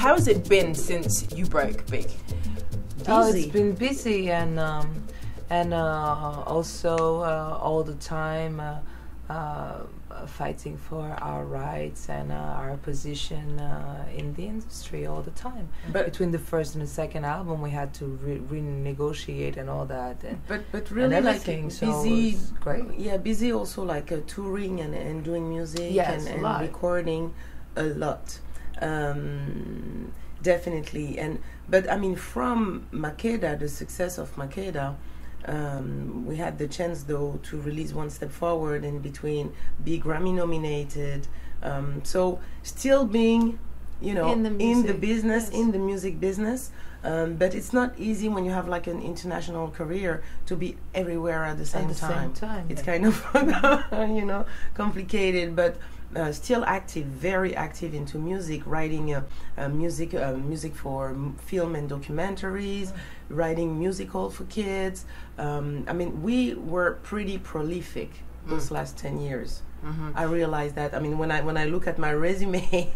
how has it been since you broke big? Oh, it's been busy and also all the time fighting for our rights and our position in the industry all the time. But between the first and the second album, we had to renegotiate and all that. And, but really, and like busy, so great. Yeah, busy also like touring and doing music and recording a lot. Definitely. But I mean, from Makeda, the success of Makeda, we had the chance though to release One Step Forward in between, be Grammy nominated, so still being, you know, in the business, in the music business, but it's not easy when you have like an international career to be everywhere at the same time. It's kind of you know, complicated, but still active, very active into music, writing music for film and documentaries, writing musical for kids. I mean, we were pretty prolific those last 10 years. I realized that. I mean, when I look at my resume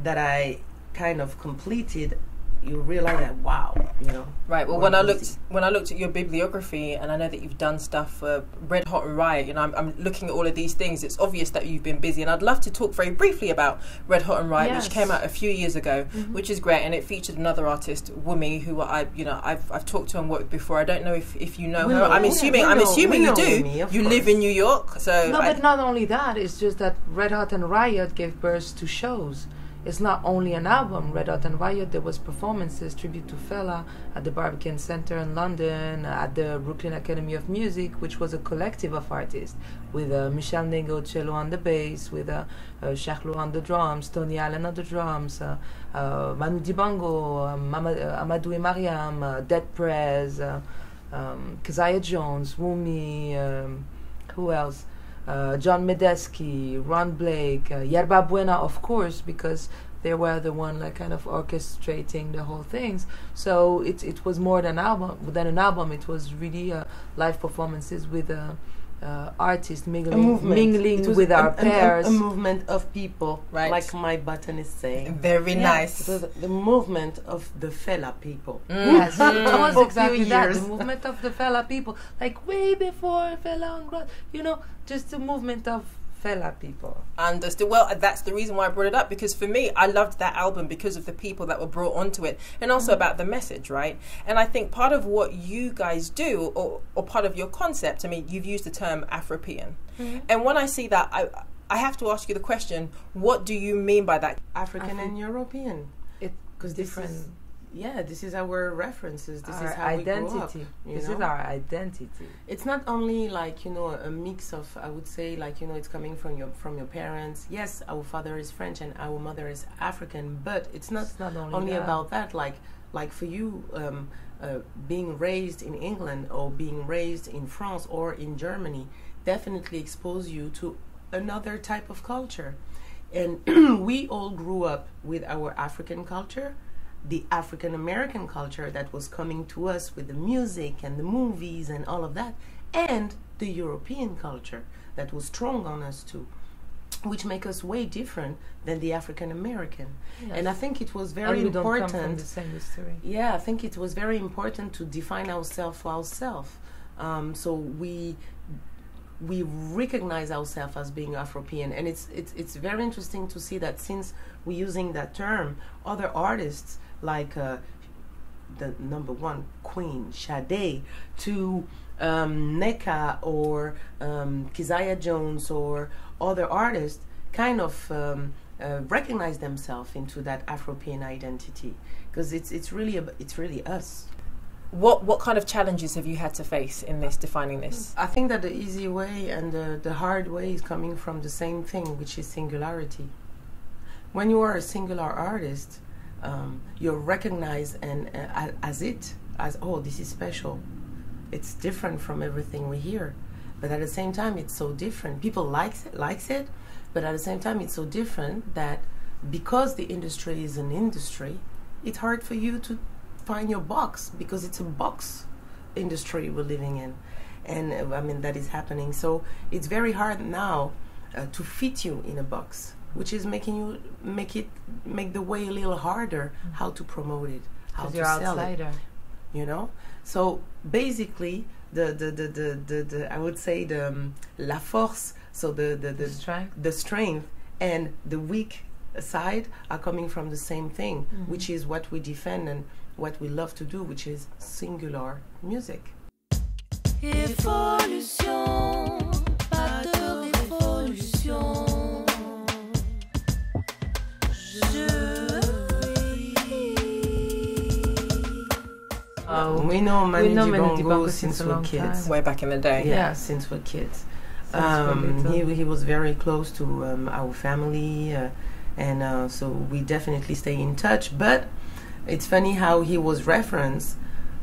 that I kind of completed, you realize that, wow, you know. Right. Well, when I looked at your bibliography, and I know that you've done stuff for Red Hot and Riot, you know, I'm looking at all of these things. It's obvious that you've been busy, and I'd love to talk very briefly about Red Hot and Riot, which came out a few years ago, which is great, and it featured another artist, Wumi, who I've talked to and worked with before. I don't know if you know her. I'm assuming you do. Wumi, you live in New York, so no. But not only that, it's just that Red Hot and Riot gave birth to shows. It's not only an album, Red Hot and Riot. There was performances, tribute to Fela at the Barbican Centre in London, at the Brooklyn Academy of Music, which was a collective of artists, with Michel Nego cello on the bass, with Charlot on the drums, Tony Allen on the drums, Manu Dibango, Amadou et Mariam, Dead Prez, Keziah Jones, Wumi, who else? John Medeski, Ron Blake, Yerba Buena, of course, because they were the one like kind of orchestrating the whole things. So it was more than an album. It was really live performances with artists mingling with our pairs. A movement of people, right, like my button is saying. Very nice. The movement of the Fela people. Yes, it was exactly that. The movement of the Fela people, like way before Fela and Grot, you know, just the movement of Fela people. Understood. Well, that's the reason why I brought it up, because for me, I loved that album because of the people that were brought onto it, and also about the message, right? And I think part of what you guys do, or part of your concept, I mean, you've used the term Afropean. And when I see that, I have to ask you the question, what do you mean by that? African and European. Because different... This is our references. This our is how identity. we grew up. This is our identity. It's not only like, you know, a mix of, I would say, like, you know, it's coming from your parents. Yes, our father is French and our mother is African, but it's not only about that. Like for you, being raised in England or being raised in France or in Germany definitely expose you to another type of culture. And we all grew up with our African culture, the African American culture that was coming to us with the music and the movies and all of that, and the European culture that was strong on us too, which make us way different than the African American. Yes. And I think it was very important. Don't come from the same history. Yeah, I think it was very important to define ourselves for ourselves. So we recognize ourselves as being Afropean, and it's very interesting to see that since we're using that term, other artists like the number one queen Sade, to Neka or Keziah Jones or other artists kind of recognize themselves into that Afropean identity, because it's really us. What kind of challenges have you had to face in this, defining this? I think that the easy way and the hard way is coming from the same thing, which is singularity. When you are a singular artist, you're recognized and as oh, this is special. It's different from everything we hear, but at the same time, it's so different. People likes it, but at the same time, it's so different that because the industry is an industry, it's hard for you to find your box, because it's a box industry we're living in, and I mean that is happening. So it's very hard now to fit you in a box. which is making you make the way a little harder how to promote it, how to sell it. You know, so basically the I would say the la force, so the strength and the weak side are coming from the same thing, which is what we defend and what we love to do, which is singular music. Évolution, pas de révolution. We know Manu Dibango since we're kids. Way back in the day. Yeah, since we're kids. He was very close to our family, and so we definitely stay in touch. But it's funny how he was referenced,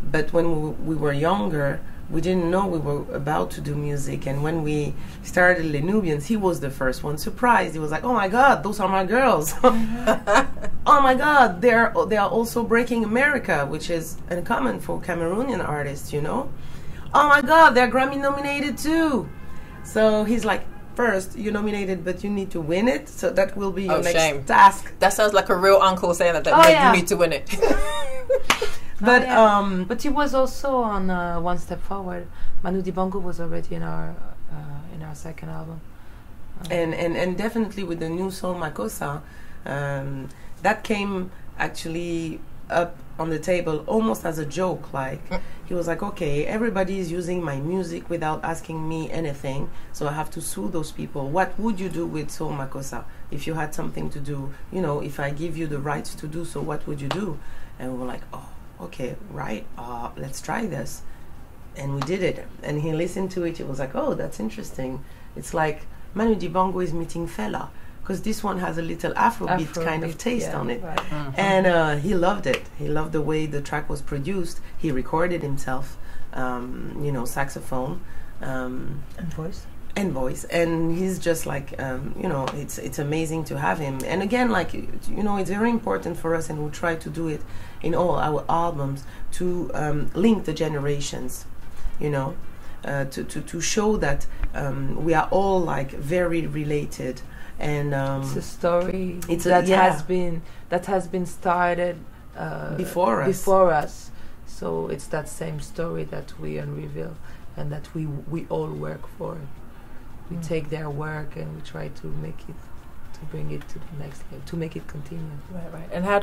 but when we were younger, we didn't know we were about to do music. And when we started Les Nubians, he was the first one surprised. He was like, "Oh my God, those are my girls! Oh my God, they are also breaking America, which is uncommon for Cameroonian artists, you know. Oh my God, they're Grammy nominated too." So he's like, "First, you're nominated, but you need to win it. So that will be your next task." That sounds like a real uncle saying that. You need to win it. But he was also on One Step Forward. Manu Dibango was already in our second album, and definitely with the new song Makossa, that came actually up on the table almost as a joke. Like he was like, "Okay, everybody is using my music without asking me anything, so I have to sue those people. What would you do with Song Makossa if you had something to do? You know, if I give you the rights to do so, what would you do?" And we were like, "Oh, okay, right, let's try this." And we did it. And he listened to it. He was like, "Oh, that's interesting. It's like Manu Dibango is meeting Fela, because this one has a little Afrobeat kind of taste on it." Right. And he loved it. He loved the way the track was produced. He recorded himself, saxophone. And voice. And he's just like, it's amazing to have him. And again, like, it's very important for us, and we'll try to do it in all our albums, to link the generations, to show that we are all like very related. And it's a story that has been started before us. So it's that same story that we unreveal and that we all work for. We take their work and we try to bring it to the next level, to make it continue. Right. And how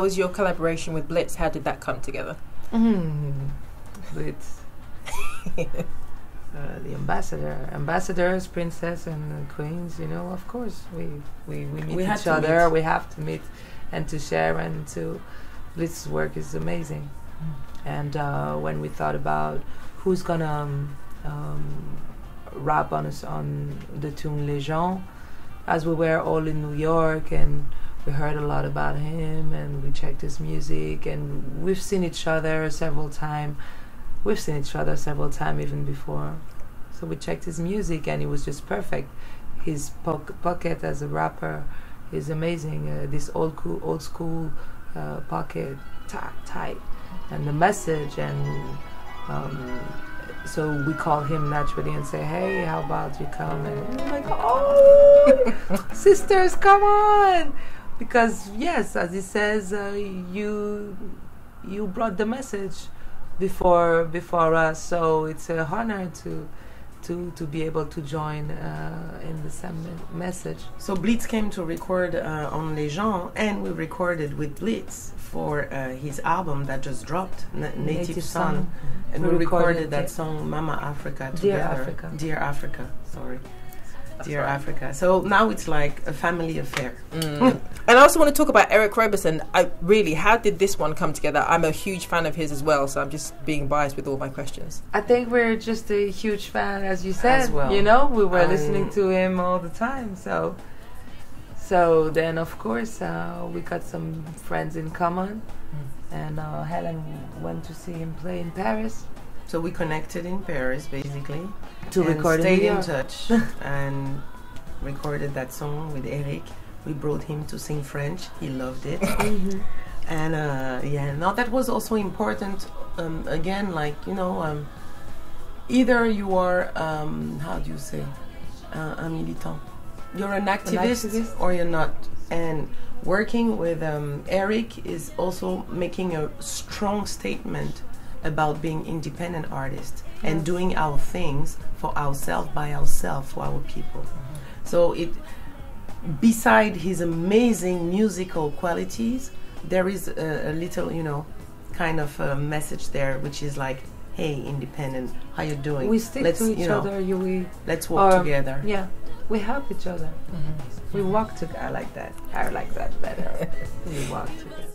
was your collaboration with Blitz? How did that come together? Blitz. The ambassadors, princess and queens, of course we meet each other. We have to meet and to share, and Blitz's work is amazing. And when we thought about who's gonna rap on the tune Les Gens, as we were all in New York and we heard a lot about him and we checked his music, and we've seen each other several times even before. So we checked his music and it was just perfect. His pocket as a rapper is amazing. This old school pocket, tight, and the message, and so we call him naturally and say, "Hey, how about you come?" And we're like, "Oh, sisters, come on!" Because yes, as he says, you brought the message before us, so it's an honor to be able to join in the same message. So Blitz came to record on Les Gens, and we recorded with Blitz for his album that just dropped, Native Son. And we recorded that song Mama Africa together. Dear Africa. So now it's like a family affair. And I also want to talk about Eric Roberson. How did this one come together? I'm a huge fan of his as well, so I'm just being biased with all my questions. I think we're just a huge fan, as you said. As well. We were listening to him all the time. So then, of course, we got some friends in common, and Helen went to see him play in Paris. So we connected in Paris, basically, to record stayed in touch and recorded that song with Eric. We brought him to sing French. He loved it. And that was also important. Again, either you are, how do you say, un militant, you're an activist or you're not. And working with Eric is also making a strong statement about being independent artists and doing our things for ourselves, by ourselves, for our people. So beside his amazing musical qualities, there is a little, kind of a message there, which is like, hey, independent, how you doing? We stick to each other. Let's work together. Yeah, we help each other. We walk together. I like that. I like that better. We walk together.